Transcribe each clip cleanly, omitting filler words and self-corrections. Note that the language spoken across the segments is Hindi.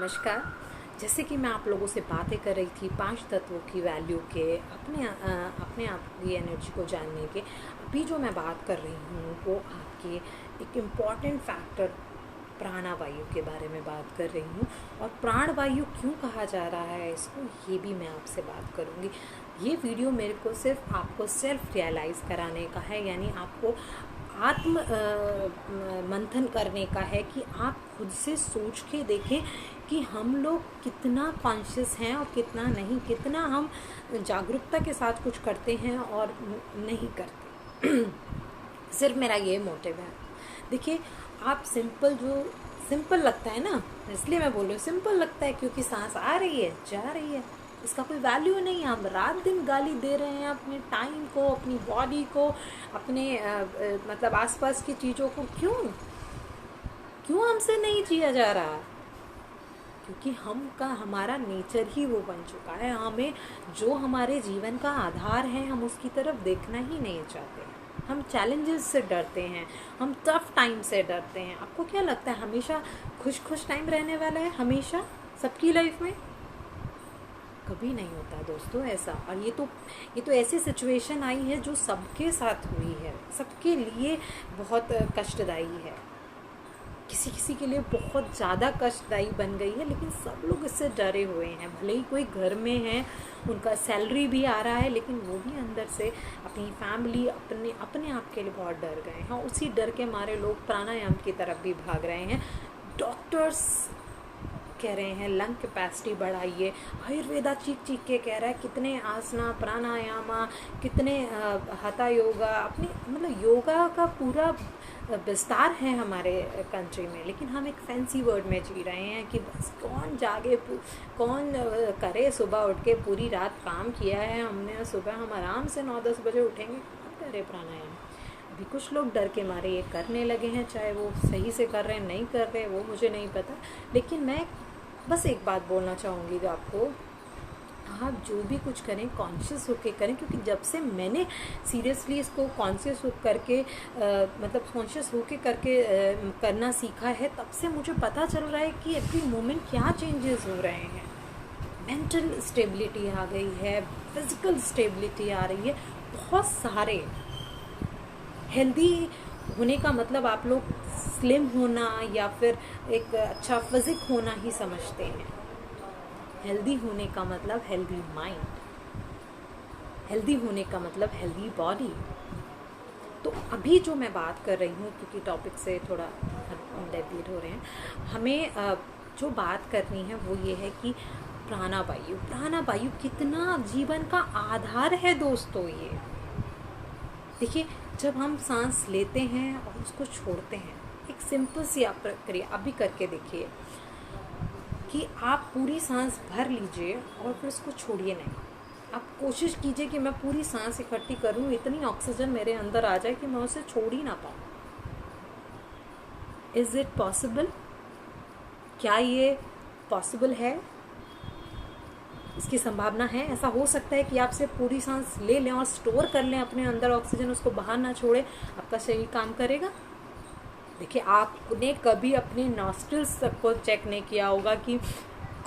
नमस्कार। जैसे कि मैं आप लोगों से बातें कर रही थी 5 तत्वों की वैल्यू के अपने आप की एनर्जी को जानने के। अभी जो मैं बात कर रही हूँ वो आपके एक इम्पॉर्टेंट फैक्टर प्राणवायु के बारे में बात कर रही हूँ। और प्राणवायु क्यों कहा जा रहा है इसको, ये भी मैं आपसे बात करूँगी। ये वीडियो मेरे को सिर्फ आपको सेल्फ रियलाइज़ कराने का है, यानी आपको आत्म मंथन करने का है कि आप खुद से सोच के देखें कि हम लोग कितना कॉन्शियस हैं और कितना नहीं, कितना हम जागरूकता के साथ कुछ करते हैं और नहीं करते। सिर्फ मेरा ये मोटिव है। देखिए, आप सिंपल लगता है ना, इसलिए मैं बोल रही हूँ सिंपल लगता है, क्योंकि सांस आ रही है जा रही है, इसका कोई वैल्यू नहीं है। हम रात दिन गाली दे रहे हैं अपने टाइम को, अपनी बॉडी को, अपने मतलब आसपास की चीज़ों को। क्यों हमसे नहीं जिया जा रहा? क्योंकि हमारा नेचर ही वो बन चुका है। हमें जो हमारे जीवन का आधार है, हम उसकी तरफ देखना ही नहीं चाहते। हम चैलेंजेस से डरते हैं, हम टफ टाइम से डरते हैं। आपको क्या लगता है हमेशा खुश टाइम रहने वाला है? हमेशा सबकी लाइफ में कभी नहीं होता दोस्तों ऐसा। और ये तो ऐसी सिचुएशन आई है जो सबके साथ हुई है, सबके लिए बहुत कष्टदायी है, किसी के लिए बहुत ज़्यादा कष्टदायी बन गई है। लेकिन सब लोग इससे डरे हुए हैं। भले ही कोई घर में है, उनका सैलरी भी आ रहा है, लेकिन वो भी अंदर से अपनी फैमिली, अपने आप के लिए बहुत डर गए हैं। उसी डर के मारे लोग प्राणायाम की तरफ भी भाग रहे हैं। डॉक्टर्स कह रहे हैं लंग कैपेसिटी बढ़ाइए, आयुर्वेदा चीख के कह रहा है कितने आसना, प्राणायामा, कितने हथा योगा, अपनी मतलब योगा का पूरा विस्तार है हमारे कंट्री में। लेकिन हम एक फैंसी वर्ड में जी रहे हैं कि बस कौन जागे, कौन करे। सुबह उठ के पूरी रात काम किया है हमने, सुबह हम आराम से 9-10 बजे उठेंगे, कौन करे प्राणायाम? अभी कुछ लोग डर के मारे ये करने लगे हैं, चाहे वो सही से कर रहे हैं नहीं कर रहे वो मुझे नहीं पता। लेकिन मैं बस एक बात बोलना चाहूँगी आपको, आप जो भी कुछ करें कॉन्शियस होके करें। क्योंकि जब से मैंने सीरियसली इसको कॉन्शियस करके मतलब कॉन्शियस होके करके करना सीखा है, तब से मुझे पता चल रहा है कि एवरी मोमेंट क्या चेंजेस हो रहे हैं। मेंटल स्टेबिलिटी आ गई है, फिजिकल स्टेबिलिटी आ रही है, बहुत सारे। हेल्दी होने का मतलब आप लोग स्लिम होना या फिर एक अच्छा फिजिक होना ही समझते हैं। हेल्दी होने का मतलब हेल्दी माइंड, हेल्दी होने का मतलब हेल्दी बॉडी। तो अभी जो मैं बात कर रही हूँ, क्योंकि टॉपिक से थोड़ा डेविएट हो रहे हैं, हमें जो बात करनी है वो ये है कि प्राणवायु कितना जीवन का आधार है दोस्तों। ये देखिए, जब हम सांस लेते हैं और उसको छोड़ते हैं, एक सिंपल सी आप प्रक्रिया अभी करके देखिए कि आप पूरी सांस भर लीजिए और फिर उसको छोड़िए नहीं। आप कोशिश कीजिए कि मैं पूरी सांस इकट्ठी करूं, इतनी ऑक्सीजन मेरे अंदर आ जाए कि मैं उसे छोड़ ही ना पाऊँ। Is it possible? क्या ये पॉसिबल है? इसकी संभावना है। ऐसा हो सकता है कि आप सिर्फ पूरी सांस ले लें और स्टोर कर लें अपने अंदर ऑक्सीजन, उसको बाहर ना छोड़े, आपका शरीर काम करेगा? देखिए, आपने कभी अपने नॉस्ट्रिल्स को चेक नहीं किया होगा कि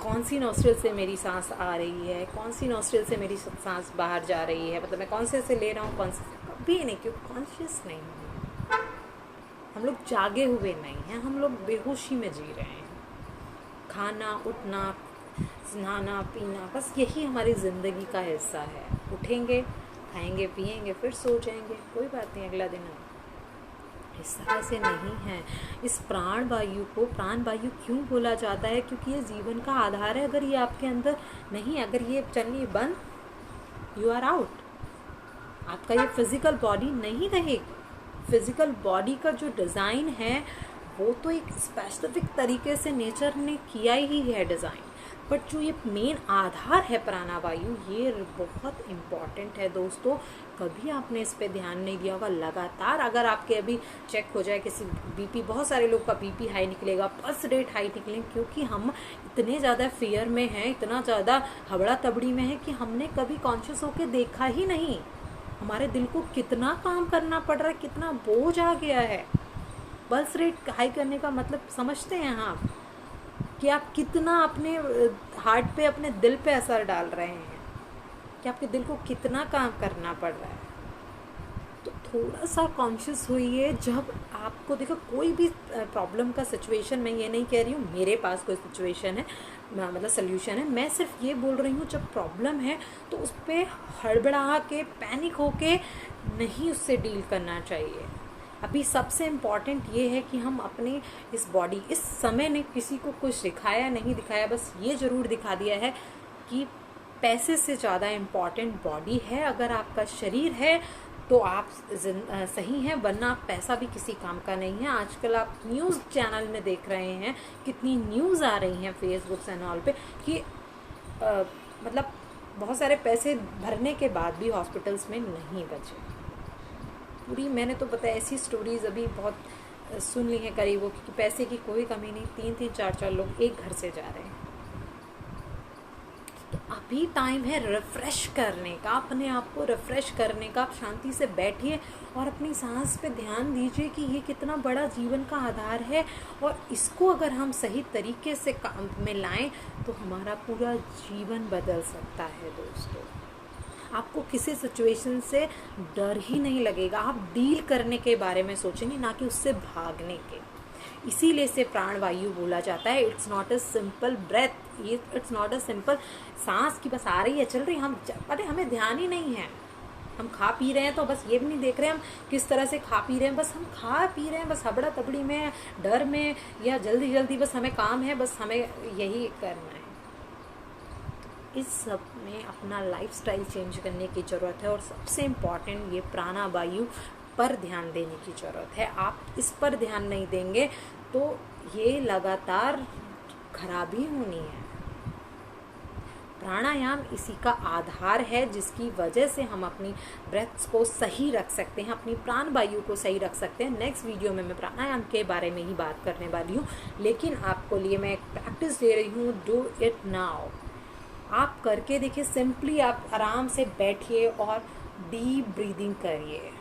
कौन सी नॉस्ट्रिल से मेरी सांस आ रही है, कौन सी नॉस्ट्रिल से मेरी सांस बाहर जा रही है, मतलब मैं कौन से ले रहा हूँ, कौन से कभी नहीं। क्यों? कॉन्शियस नहीं है। हम लोग जागे हुए नहीं हैं, हम लोग बेहोशी में जी रहे हैं। खाना, उठना, नहाना, पीना, बस यही हमारी ज़िंदगी का हिस्सा है। उठेंगे, खाएंगे, पिएंगे, फिर सो जाएंगे, कोई बात नहीं, अगला दिन इस तरह से नहीं है। इस प्राणवायु क्यों बोला जाता है? क्योंकि ये जीवन का आधार है। अगर ये आपके अंदर नहीं, अगर ये चलनी बंद, यू आर आउट। आपका ये फिजिकल बॉडी नहीं रहेगी। फिजिकल बॉडी का जो डिज़ाइन है वो तो एक स्पेसिफिक तरीके से नेचर ने किया ही है डिज़ाइन, बट जो ये मेन आधार है प्राणवायु, ये बहुत इम्पॉर्टेंट है दोस्तों। कभी आपने इस पे ध्यान नहीं दिया होगा। लगातार अगर आपके अभी चेक हो जाए किसी बीपी, बहुत सारे लोग का बीपी हाई निकलेगा, पल्स रेट हाई निकलेंगे, क्योंकि हम इतने ज़्यादा फियर में हैं, इतना ज़्यादा हबड़ा तबड़ी में है कि हमने कभी कॉन्शियस होकर देखा ही नहीं हमारे दिल को कितना काम करना पड़ रहा है, कितना बोझ आ गया है। पल्स रेट हाई करने का मतलब समझते हैं आप? कि आप कितना अपने हार्ट पे, अपने दिल पे असर डाल रहे हैं, कि आपके दिल को कितना काम करना पड़ रहा है। तो थोड़ा सा कॉन्शियस होइए जब आपको, देखो कोई भी प्रॉब्लम का सिचुएशन, मैं ये नहीं कह रही हूँ मेरे पास कोई सिचुएशन है मतलब सोल्यूशन है, मैं सिर्फ ये बोल रही हूँ जब प्रॉब्लम है तो उस पर हड़बड़ा के, पैनिक होके नहीं उससे डील करना चाहिए। अभी सबसे इम्पॉर्टेंट ये है कि हम अपने इस बॉडी, इस समय ने किसी को कुछ दिखाया नहीं दिखाया, बस ये ज़रूर दिखा दिया है कि पैसे से ज़्यादा इम्पॉर्टेंट बॉडी है। अगर आपका शरीर है तो आप सही हैं, वरना पैसा भी किसी काम का नहीं है। आजकल आप न्यूज़ चैनल में देख रहे हैं कितनी न्यूज़ आ रही हैं फेसबुक एंड ऑल पे कि मतलब बहुत सारे पैसे भरने के बाद भी हॉस्पिटल्स में नहीं बचे। पूरी मैंने तो पता है ऐसी स्टोरीज अभी बहुत सुन ली हैं करीबों की, पैसे की कोई कमी नहीं, 3-3 4-4 लोग एक घर से जा रहे हैं। तो अभी टाइम है रिफ़्रेश करने का, अपने आप को रिफ़्रेश करने का। आप शांति से बैठिए और अपनी सांस पे ध्यान दीजिए कि ये कितना बड़ा जीवन का आधार है, और इसको अगर हम सही तरीके से काम में लाएं तो हमारा पूरा जीवन बदल सकता है। दोस्तों, आपको किसी सिचुएशन से डर ही नहीं लगेगा, आप डील करने के बारे में सोचेंगे, ना कि उससे भागने के। इसीलिए इसे प्राण वायु बोला जाता है। It's not a simple breath, ये इट्स नॉट अ सिंपल सांस की बस आ रही है चल रही, हम पता है हमें ध्यान ही नहीं है। हम खा पी रहे हैं तो बस ये भी नहीं देख रहे हम किस तरह से खा पी रहे हैं, बस हम खा पी रहे हैं, बस हबड़ा तबड़ी में, डर में, या जल्दी जल्दी बस हमें काम है, बस हमें यही करना है। इस सब में अपना लाइफस्टाइल चेंज करने की ज़रूरत है, और सबसे इम्पॉर्टेंट ये प्राणवायु पर ध्यान देने की ज़रूरत है। आप इस पर ध्यान नहीं देंगे तो ये लगातार खराबी होनी है। प्राणायाम इसी का आधार है, जिसकी वजह से हम अपनी ब्रेथ्स को सही रख सकते हैं, अपनी प्राण वायु को सही रख सकते हैं। नेक्स्ट वीडियो में मैं प्राणायाम के बारे में ही बात करने वाली हूँ, लेकिन आपको लिए मैं एक प्रैक्टिस दे रही हूँ, डू इट नाउ। आप करके देखिए, सिंपली आप आराम से बैठिए और डीप ब्रीदिंग करिए,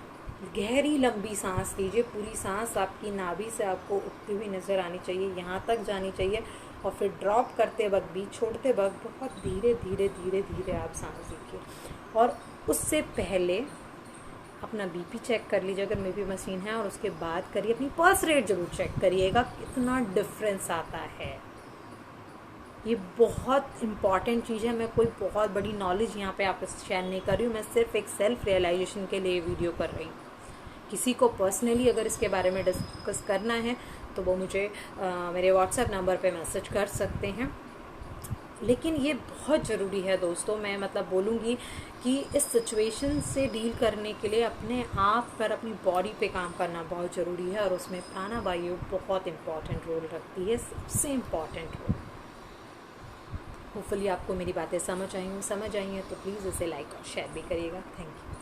गहरी लंबी सांस लीजिए। पूरी सांस आपकी नाभि से आपको उठती हुई नज़र आनी चाहिए, यहाँ तक जानी चाहिए, और फिर ड्रॉप करते वक्त भी, छोड़ते वक्त बहुत धीरे धीरे धीरे धीरे आप सांस लीजिए। और उससे पहले अपना बीपी चेक कर लीजिए अगर बीपी मशीन है, और उसके बाद करिए अपनी पल्स रेट ज़रूर चेक करिएगा, कितना डिफरेंस आता है। ये बहुत इम्पॉर्टेंट चीज़ है। मैं कोई बहुत बड़ी नॉलेज यहाँ पे आपसे शेयर नहीं कर रही हूँ, मैं सिर्फ एक सेल्फ रियलाइजेशन के लिए वीडियो कर रही हूँ। किसी को पर्सनली अगर इसके बारे में डिस्कस करना है तो वो मुझे मेरे व्हाट्सएप नंबर पे मैसेज कर सकते हैं। लेकिन ये बहुत ज़रूरी है दोस्तों, मैं मतलब बोलूँगी कि इस सिचुएशन से डील करने के लिए अपने आप पर, अपनी बॉडी पे काम करना बहुत ज़रूरी है, और उसमें प्राणवायु बहुत इम्पॉर्टेंट रोल रखती है, सबसे इम्पॉर्टेंट रोल। होपफुली आपको मेरी बातें समझ आई हैं तो प्लीज़ इसे लाइक और शेयर भी करिएगा। Thank you.